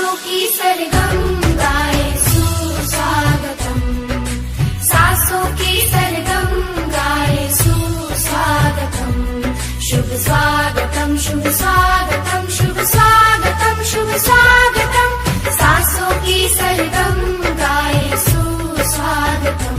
सासों की सरगम गाए सुस्वागतम, सासों की सरगम गाए सुस्वागतम, शुभ स्वागतम शुभ स्वागतम शुभ स्वागतम शुभ स्वागतम, सासों की सरगम गाए सुस्वागतम।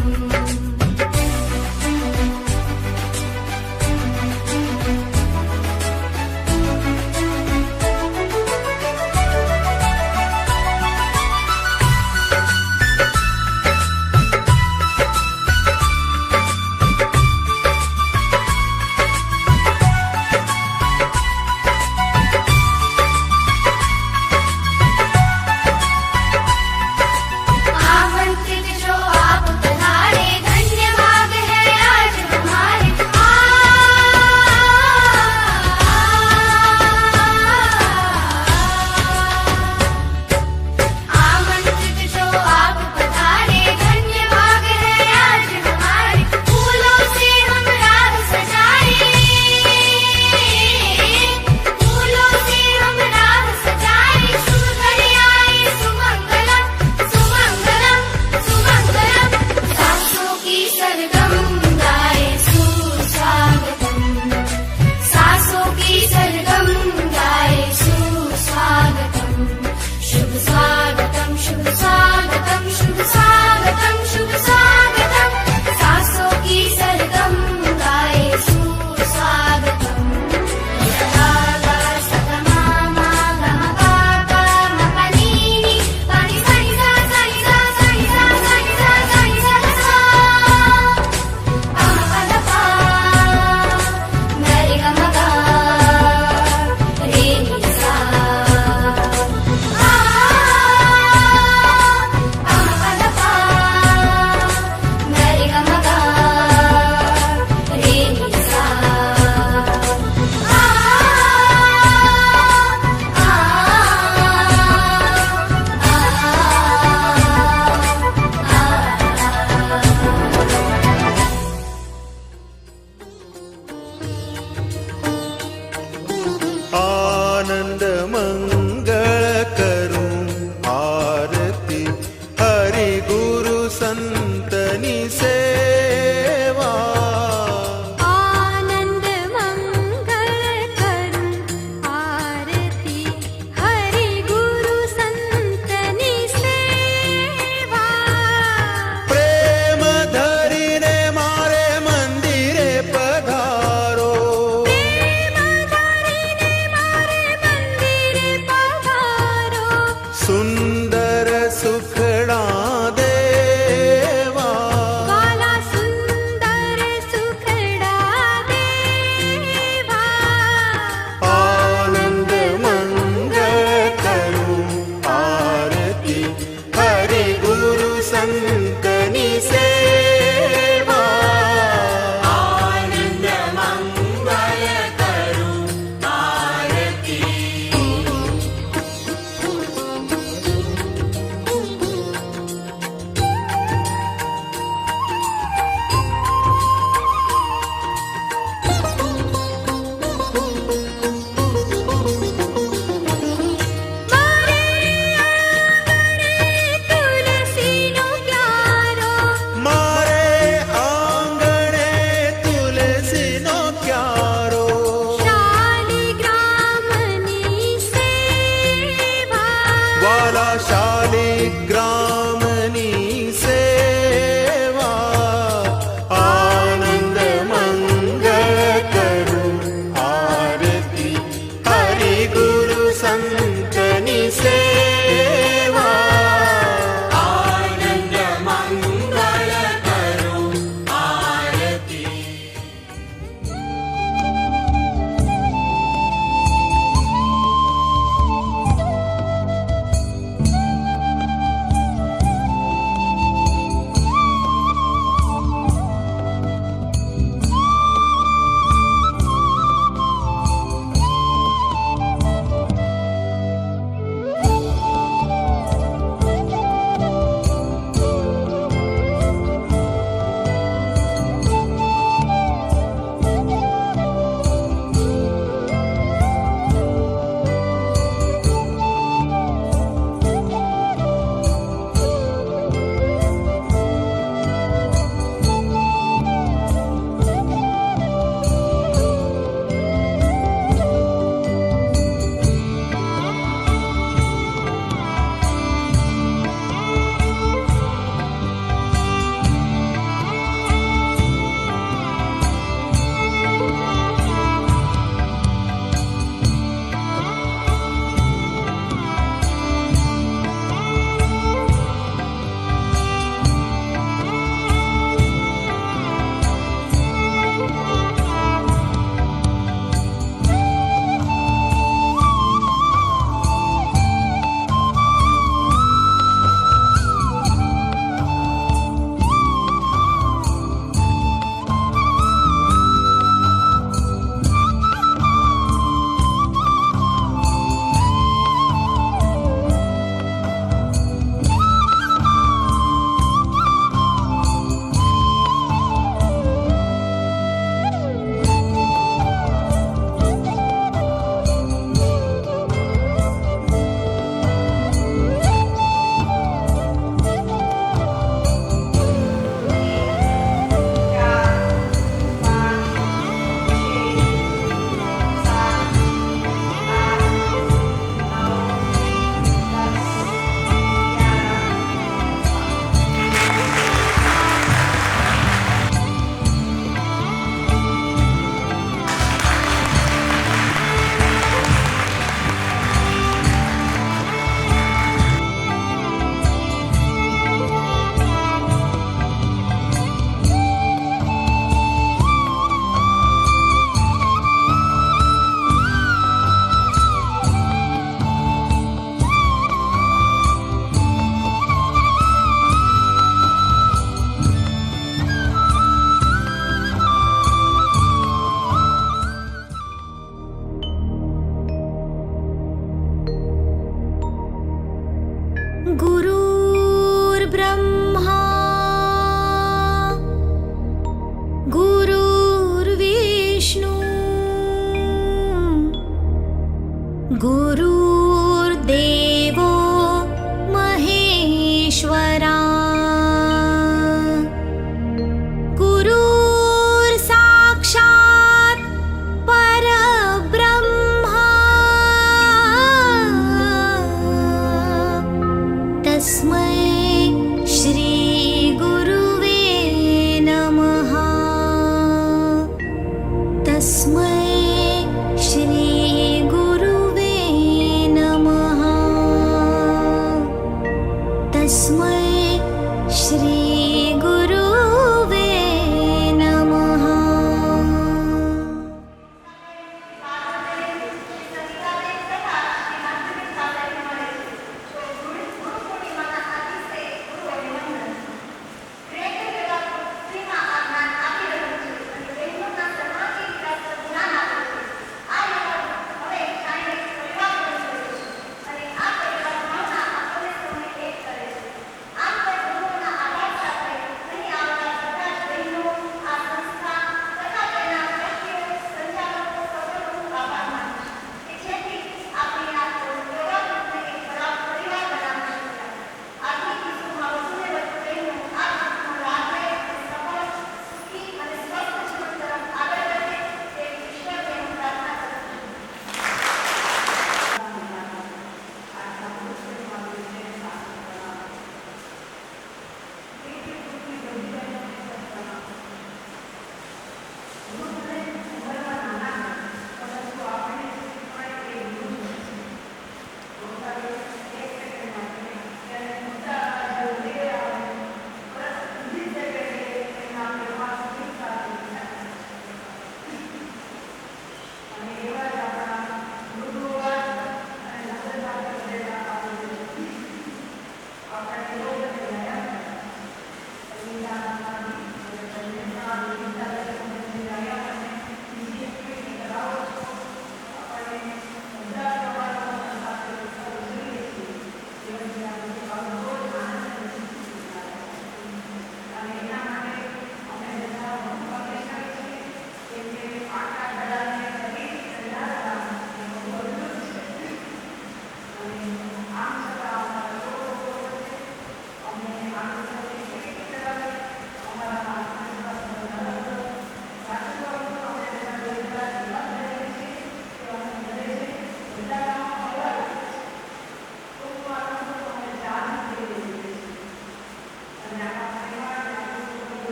तस्मै श्रीगुरुवे नमः। तस्मै श्रीगुरुवे नमः। तस्मै श्रीगुरुवे नमः।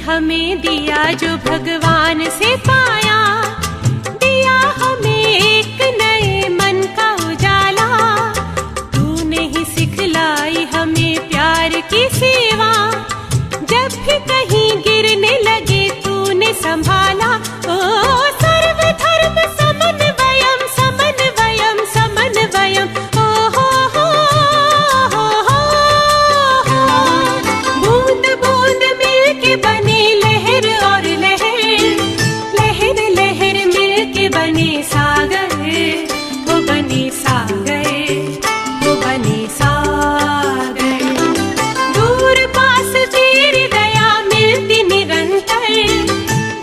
हमें दिया जो भगवान से पाया, दिया हमें एक नए मन का उजाला। तूने ही सिखलाई हमें प्यार की सेवा, जब भी कहीं गिरने लगे तूने संभाला। ओ सर्वधर्म समन्वयम समन्वयम समन्वयम, ओ हो बूंद बूंद मिलके बने लहर और लहर, लहर लहर मिलके बने सागर, वो बने सागर, वो बने सागर। दूर पास तेरी दया मिलती निरंतर,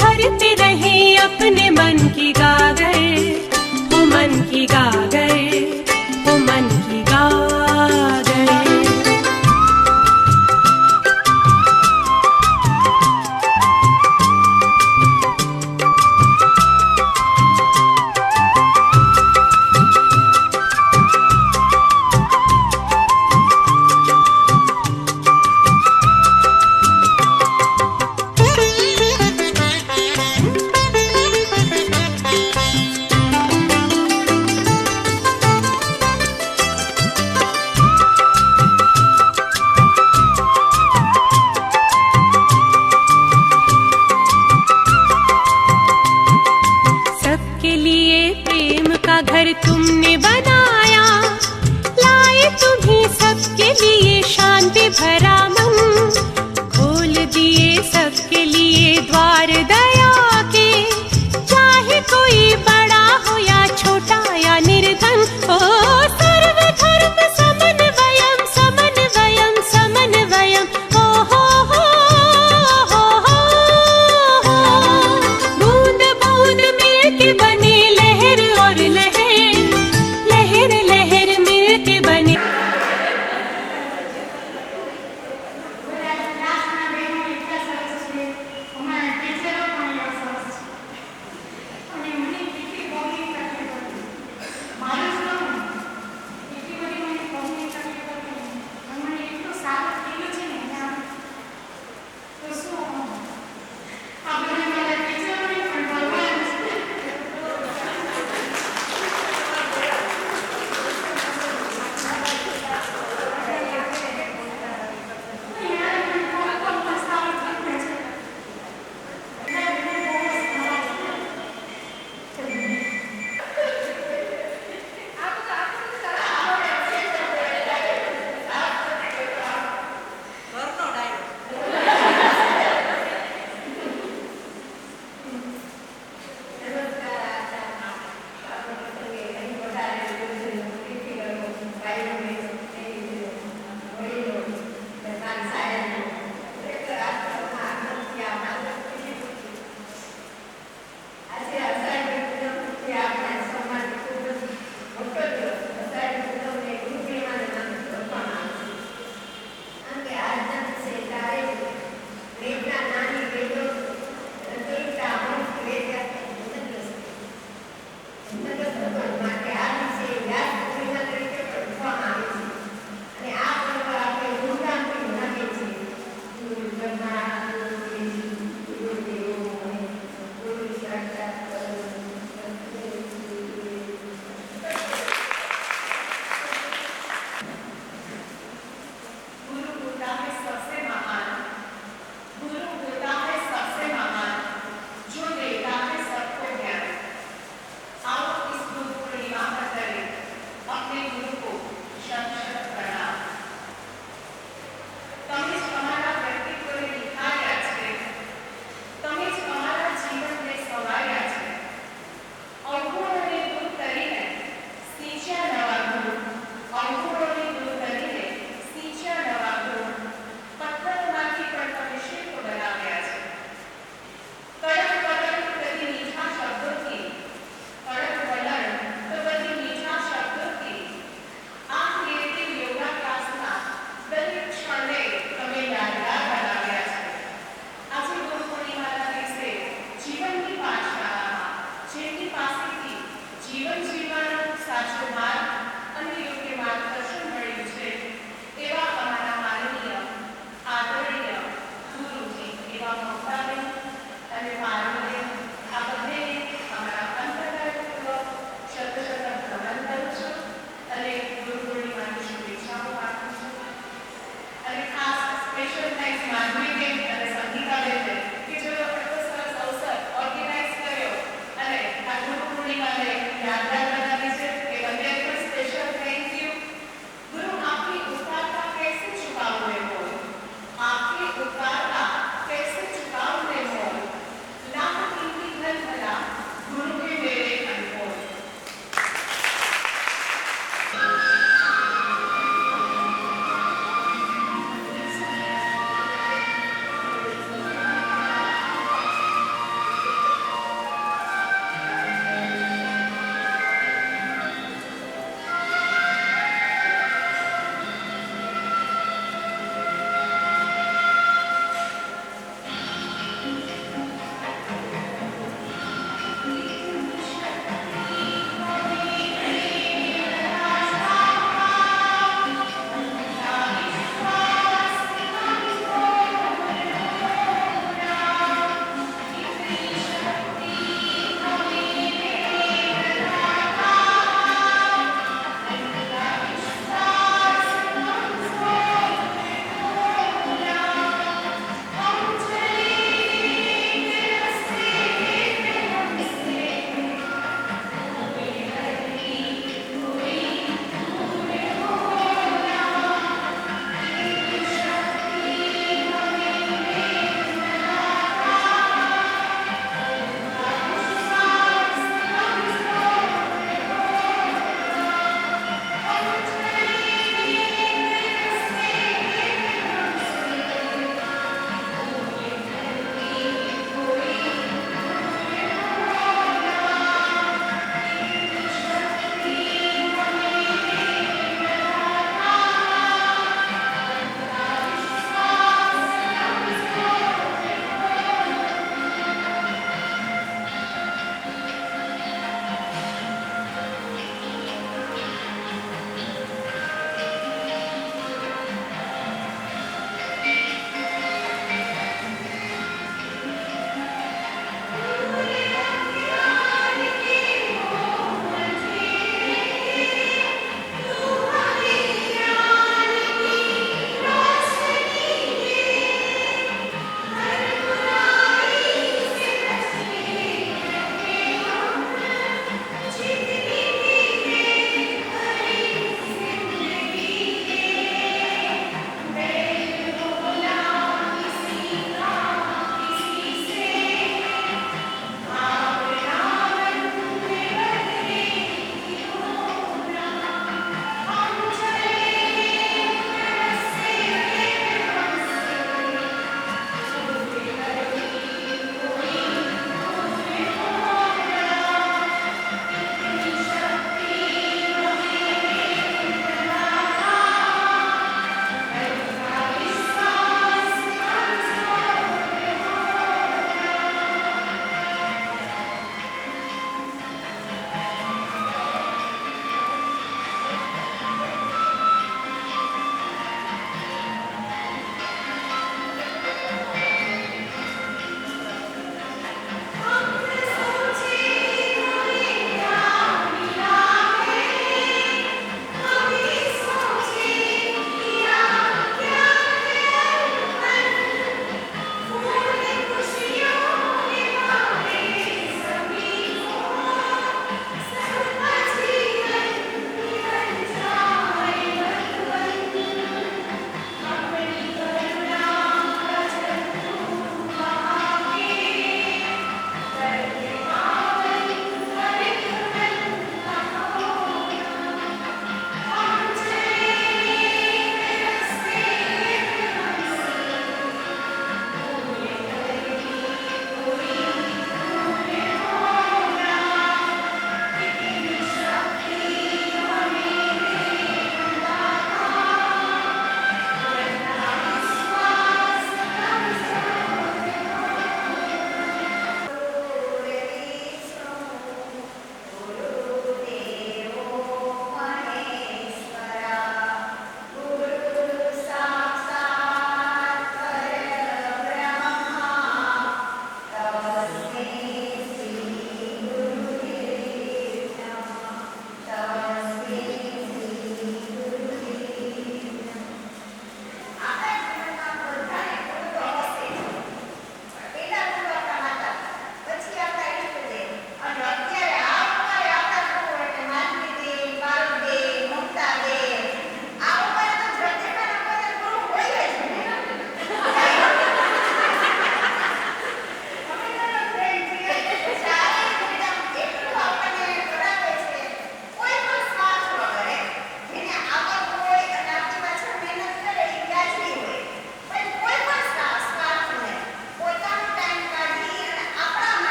भरते रहे अपने मन की गागर, वो मन की गागर, वो मन की गागर। જીવન જીવવાનો સાચો માર્ગ અને યોગ્ય માર્ગદર્શન મળ્યું છે એવા અમારા માનનીય આદરણીય ગુરુજી એવા મમતાબેન અને પારુલબેન આ બંનેને અમારા અંતર્ગતપૂર્વક શત નમન કરું છું અને ગુરુ પૂર્ણિમાની શુભેચ્છાઓ પાઠવું છું અને ખાસ સ્પેશિયલ થેન્ક્સ માધુરીબેન અને સંગીતાબેનને કે જેઓ એટલો સરસ અવસર ઓર્ગેનાઇઝ કર્યો અને આ ગુરુ પૂર્ણિમાને યાદગાર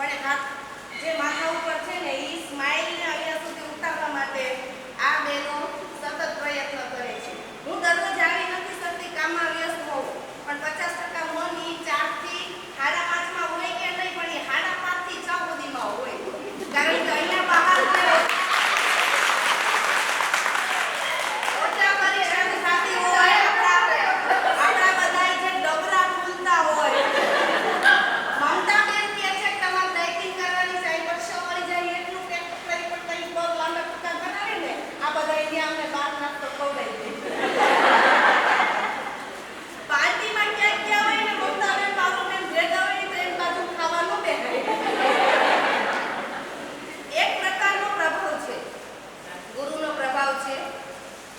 પણ હાથ જે માથા ઉપર છે ને એ સ્માઇલને અહીંયા સુધી ઉતારવા માટે આ બહેનો સતત પ્રયત્ન કરે છે. હું દરરોજ આવી નથી શકતી, કામમાં વ્યસ્ત હોઉં, પણ 50% મન એ 4 થી 5:30 હોય કે નહીં, પણ એ 5:30 થી 6 સુધીમાં હોય. કારણ કે અહીંયા બહાર ઓછા પરીક્ષા થતી હોય, આપણા બધાય જે ડબરા ખુલતા હોય. મમતાબેન કહે છે કે તમારે ડાયટિંગ કરવાની છે, વર્ષો મળી જાય એટલું કે કરી પણ કઈ બહુ લાંબા ટૂંકા બનાવે ને આ બધા અહીંયા અમને બહાર નાસ્તો ખવડાવી દે. પાર્ટીમાં ક્યાંક ગયા હોય ને મમતાબેન બાબુબેન ભેગા હોય તો એમ બાજુ ખાવાનું બેહાય. એક પ્રકારનો પ્રભાવ છે, ગુરુનો પ્રભાવ છે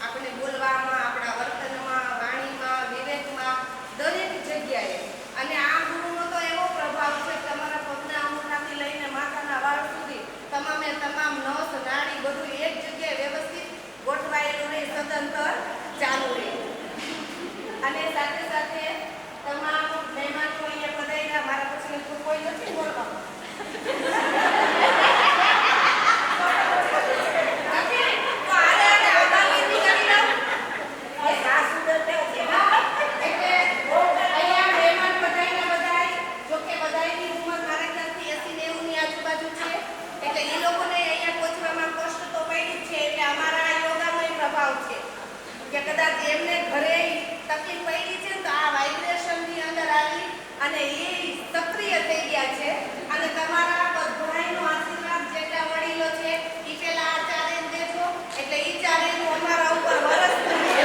આપણે બોલવામાં, આપણા વર્તનમાં, વાણીમાં, વિવેકમાં, દરેક જગ્યાએ. અને આ ગુરુનો તો એવો પ્રભાવ છે કે તમારા પગના અંગૂઠાથી લઈને માથાના વાળ સુધી તમામે તમામ નસ નાડી બધું એક જગ્યાએ વ્યવસ્થિત ગોઠવાયેલું રહે, સદંતર ચાલુ રહે. અને સાથે સાથે તમામ મહેમાનો અહીંયા પધાર્યા, મારા પછી કોઈ નથી બોલવાનું. કે કદાચ એમને ઘરે તકલીફ પડી છે તો આ વાઇબ્રેશનની અંદર આવી અને એ સક્રિય થઈ ગયા છે. અને તમારા બધાયનો આશીર્વાદ જેટલા વડીલો છે એ પેલા આ ચારેય દેજો, એટલે એ ચારેયનું અમારા ઉપર વરસતું છે.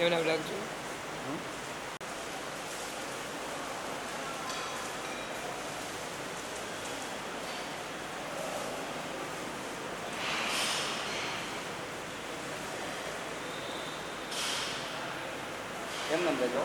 એવું લાગજો. એમ નામ દેજો.